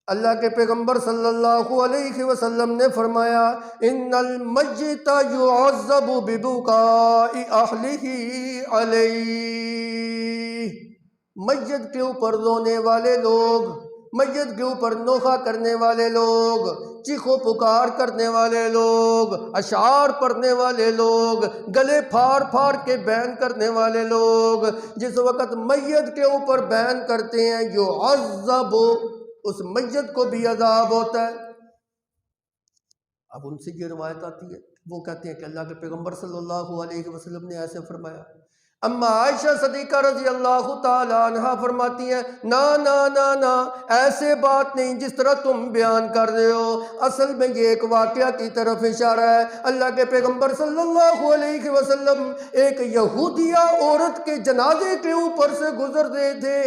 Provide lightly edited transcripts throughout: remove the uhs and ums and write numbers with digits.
اللہ کے پیغمبر صلی اللہ علیہ وسلم نے فرمایا ان المیت یعذب ببکاء اہلہ علیہ، میت کے اوپر رونے والے لوگ، میت کے اوپر نوحہ کرنے والے لوگ، چیخو پکار کرنے والے لوگ، اشعار پڑھنے والے لوگ، گلے پھاڑ پھاڑ کے بیان کرنے والے لوگ جس وقت میت کے اوپر بیان کرتے ہیں یعذب، اس میت کو بھی عذاب ہوتا ہے۔ اب ان سے یہ روایت آتی ہے، وہ کہتے ہیں کہ اللہ کے پیغمبر صلی اللہ علیہ وسلم نے ایسے فرمایا۔ اما عائشہ صدیقہ رضی اللہ تعالی عنہ فرماتی ہیں نا نا نا نا، ایسے بات نہیں جس طرح تم بیان کر رہے ہو، اصل میں یہ ایک واقعہ کی طرف اشارہ ہے۔ اللہ کے پیغمبر صلی اللہ علیہ وسلم ایک یہودیہ عورت کے جنازے کے اوپر سے گزر رہے تھے،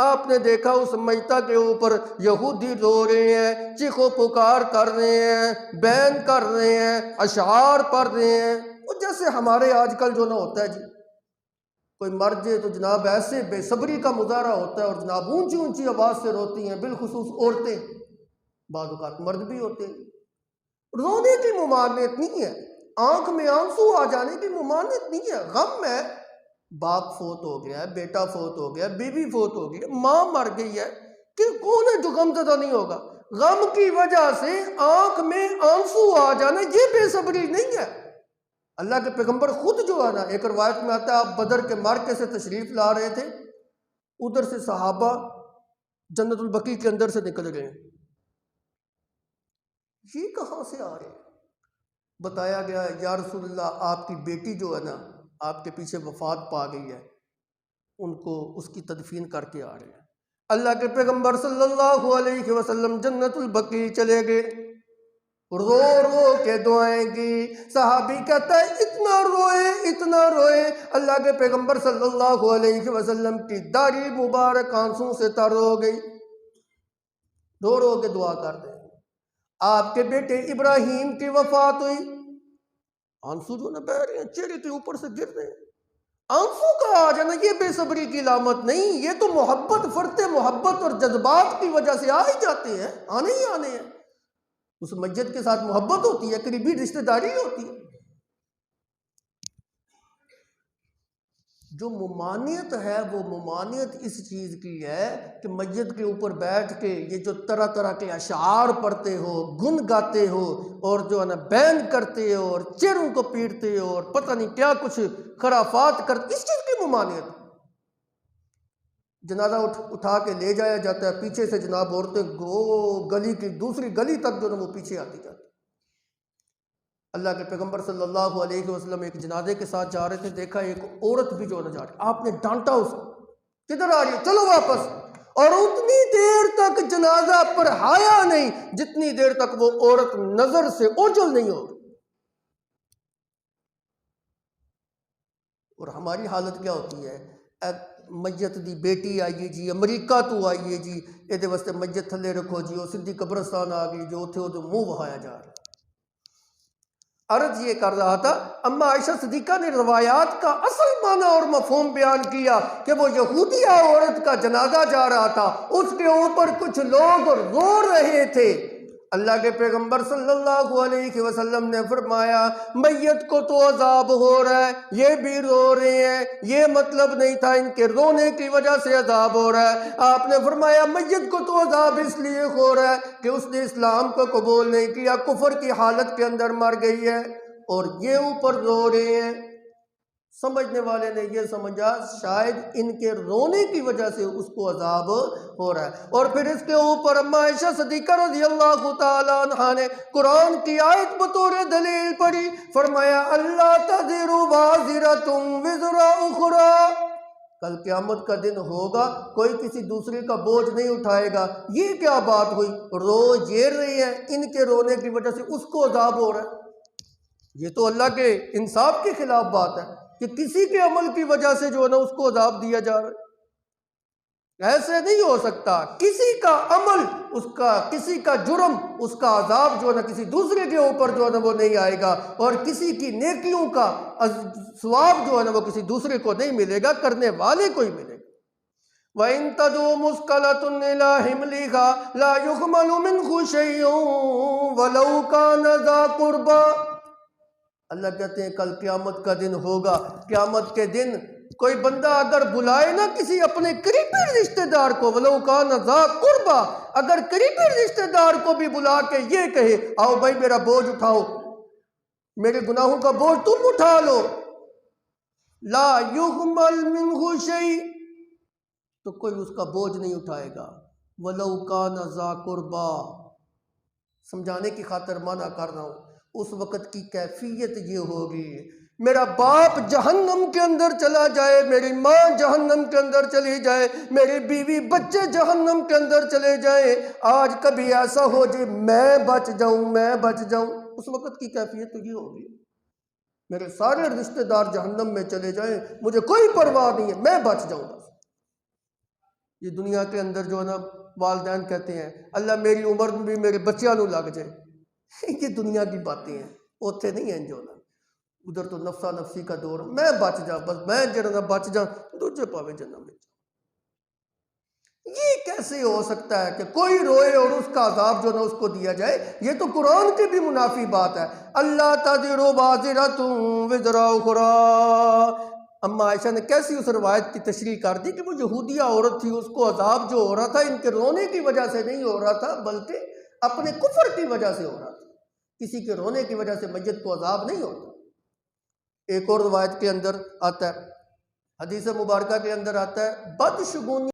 آپ نے دیکھا اس میتہ کے اوپر یہودی رو رہے ہیں، چیخو پکار کر رہے ہیں، بیان کر رہے ہیں، اشعار پڑھ رہے ہیں۔ اور جیسے ہمارے آج کل جو نہ ہوتا ہے جی، کوئی مر جائے تو جناب ایسے بے صبری کا مظاہرہ ہوتا ہے اور جناب اونچی اونچی آواز سے روتی ہیں، بالخصوص عورتیں، بعض اوقات مرد بھی ہوتے ہیں۔ رونے کی ممانعت نہیں ہے، آنکھ میں آنسو آ جانے کی ممانعت نہیں ہے، غم ہے، باپ فوت ہو گیا ہے، بیٹا فوت ہو گیا، بیوی فوت ہو گئی ہے، ماں مر گئی ہے، کہ کون ہے جو غم زدہ نہیں ہوگا؟ غم کی وجہ سے آنکھ میں آنسو آ جانا یہ بے صبری نہیں ہے۔ اللہ کے پیغمبر خود جو ہے نا، ایک روایت میں آتا ہے آپ بدر کے مارکے سے تشریف لا رہے تھے، ادھر سے صحابہ جنت البقیع کے اندر سے نکل گئے، یہ کہاں سے آ رہے ہیں؟ بتایا گیا یا رسول اللہ آپ کی بیٹی جو ہے نا آپ کے پیچھے وفات پا گئی ہے، ان کو اس کی تدفین کر کے آ رہے ہیں۔ اللہ کے پیغمبر صلی اللہ علیہ وسلم جنت البقیع چلے گئے، رو رو کے دعائیں کی، صحابی کہتا ہے اتنا روئے اللہ کے پیغمبر صلی اللہ علیہ وسلم کی داڑھی مبارک آنسوں سے تر ہو گئی، رو رو کے دعا کر دیں۔ آپ کے بیٹے ابراہیم کی وفات ہوئی، آنسو جو نہ بہہ رہے ہیں، چہرے کے اوپر سے گر رہے ہیں، آنسو کا آ جانا یہ بے صبری کی علامت نہیں، یہ تو محبت، فرط محبت اور جذبات کی وجہ سے آ ہی جاتے ہیں، آنے ہی آنے ہیں۔ اس میت کے ساتھ محبت ہوتی ہے، قریبی رشتہ داری ہوتی ہے۔ جو ممانعت ہے وہ ممانعت اس چیز کی ہے کہ میت کے اوپر بیٹھ کے یہ جو طرح طرح کے اشعار پڑھتے ہو، گن گاتے ہو اور جو ہے نا بیان کرتے ہو اور چہروں کو پیٹتے ہو اور پتہ نہیں کیا کچھ خرافات کرتے، اس چیز کی ممانعت۔ جنازہ اٹھا کے لے جایا جاتا ہے، پیچھے سے جناب عورتیں گلی کی دوسری گلی تک جو ہے وہ پیچھے آتی جاتی۔ اللہ کے پیغمبر صلی اللہ علیہ وسلم ایک جنازے کے ساتھ جا رہے تھے، دیکھا ایک عورت بھی جو نہ جا رہی، آپ نے ڈانٹا اس کو، کدھر آ رہی ہے، چلو واپس، اور اتنی دیر تک جنازہ پر حیا نہیں جتنی دیر تک وہ عورت نظر سے اوجھل نہیں ہوگی۔ اور ہماری حالت کیا ہوتی ہے، میت دی بیٹی آئیے جی، امریکہ تو آئیے جی، یہ واسطے میت تھلے رکھو جی، وہ سدھی قبرستان آ گئی جو اتھے وہ منہ بہایا جا رہا ہے۔ عرض یہ کر رہا تھا، اما عائشہ صدیقہ نے روایات کا اصل معنی اور مفہوم بیان کیا کہ وہ یہودیہ عورت کا جنازہ جا رہا تھا، اس کے اوپر کچھ لوگ رو رہے تھے۔ اللہ کے پیغمبر صلی اللہ علیہ وسلم نے فرمایا میت کو تو عذاب ہو رہا ہے، یہ بھی رو رہے ہیں، یہ مطلب نہیں تھا ان کے رونے کی وجہ سے عذاب ہو رہا ہے۔ آپ نے فرمایا میت کو تو عذاب اس لیے ہو رہا ہے کہ اس نے اسلام کو قبول نہیں کیا، کفر کی حالت کے اندر مر گئی ہے، اور یہ اوپر رو رہے ہیں۔ سمجھنے والے نے یہ سمجھا شاید ان کے رونے کی وجہ سے اس کو عذاب ہو رہا ہے، اور پھر اس کے اوپر اما عائشہ صدیقہ رضی اللہ تعالی عنہا نے قرآن کی آیت بطور دلیل پڑھی، فرمایا اللہ تزر وازرۃ وزر اخری، کل قیامت کا دن ہوگا کوئی کسی دوسرے کا بوجھ نہیں اٹھائے گا۔ یہ کیا بات ہوئی، رو یہ رہے ہیں، ان کے رونے کی وجہ سے اس کو عذاب ہو رہا ہے، یہ تو اللہ کے انصاف کے خلاف بات ہے کہ کسی کے عمل کی وجہ سے جو ہے نا اس کو عذاب دیا جا رہا ہے۔ ایسے نہیں ہو سکتا، کسی کا عمل، اس کا کسی کا جرم، اس کا عذاب جو ہے نا کسی دوسرے کے اوپر جو ہے نا وہ نہیں آئے گا، اور کسی کی نیکیوں کا ثواب جو ہے نا وہ کسی دوسرے کو نہیں ملے گا، کرنے والے کو ہی ملے گا۔ وَإِن تَدْعُ مُثْقَلَةٌ إِلَىٰ حِمْلِهَا لَا يُحْمَلُ مِنْهُ شَيْءٌ وَلَوْ كَانَ ذَا قُرْبَىٰ۔ اللہ کہتے ہیں کل قیامت کا دن ہوگا، قیامت کے دن کوئی بندہ اگر بلائے نا کسی اپنے قریبی رشتہ دار کو، وَلَوْ كَانَ ذَا قُرْبَىٰ، اگر قریبی رشتہ دار کو بھی بلا کے یہ کہے آؤ بھائی میرا بوجھ اٹھاؤ، میرے گناہوں کا بوجھ تم اٹھا لو، لا يُحْمَلْ مِنْهُ شَيْءٌ، تو کوئی اس کا بوجھ نہیں اٹھائے گا۔ وَلَوْ كَانَ ذَا قُرْبَىٰ، سمجھانے کی خاطر معنی کر رہا ہوں، اس وقت کی کیفیت یہ ہوگی، میرا باپ جہنم کے اندر چلا جائے، میری ماں جہنم کے اندر چلی جائے، میری بیوی بچے جہنم کے اندر چلے جائیں، آج کبھی ایسا ہو جائے میں بچ جاؤں، اس وقت کی کیفیت تو یہ ہوگی، میرے سارے رشتہ دار جہنم میں چلے جائیں، مجھے کوئی پرواہ نہیں ہے، میں بچ جاؤں بس۔ یہ دنیا کے اندر جو ہے نا والدین کہتے ہیں اللہ میری عمر میں بھی میرے بچیاں نو لگ جائے، یہ دنیا کی باتیں ہیں، اوتھے نہیں ہیں جو نا، ادھر تو نفسا نفسی کا دور، میں بچ جا بس، میں جڑا بچ جا دوجے پاوے جنم میں۔ یہ کیسے ہو سکتا ہے کہ کوئی روئے اور اس کا عذاب جو نا اس کو دیا جائے؟ یہ تو قرآن کی بھی منافی بات ہے، اللہ تزر وازرۃ وزر اخری۔ اما عائشہ نے کیسی اس روایت کی تشریح کر دی کہ وہ یہودیہ عورت تھی، اس کو عذاب جو ہو رہا تھا ان کے رونے کی وجہ سے نہیں ہو رہا تھا بلکہ اپنے کفر کی وجہ سے ہو رہا تھا، کسی کے رونے کی وجہ سے میت کو عذاب نہیں ہوتا۔ ایک اور روایت کے اندر آتا ہے، حدیث مبارکہ کے اندر آتا ہے بدشگونی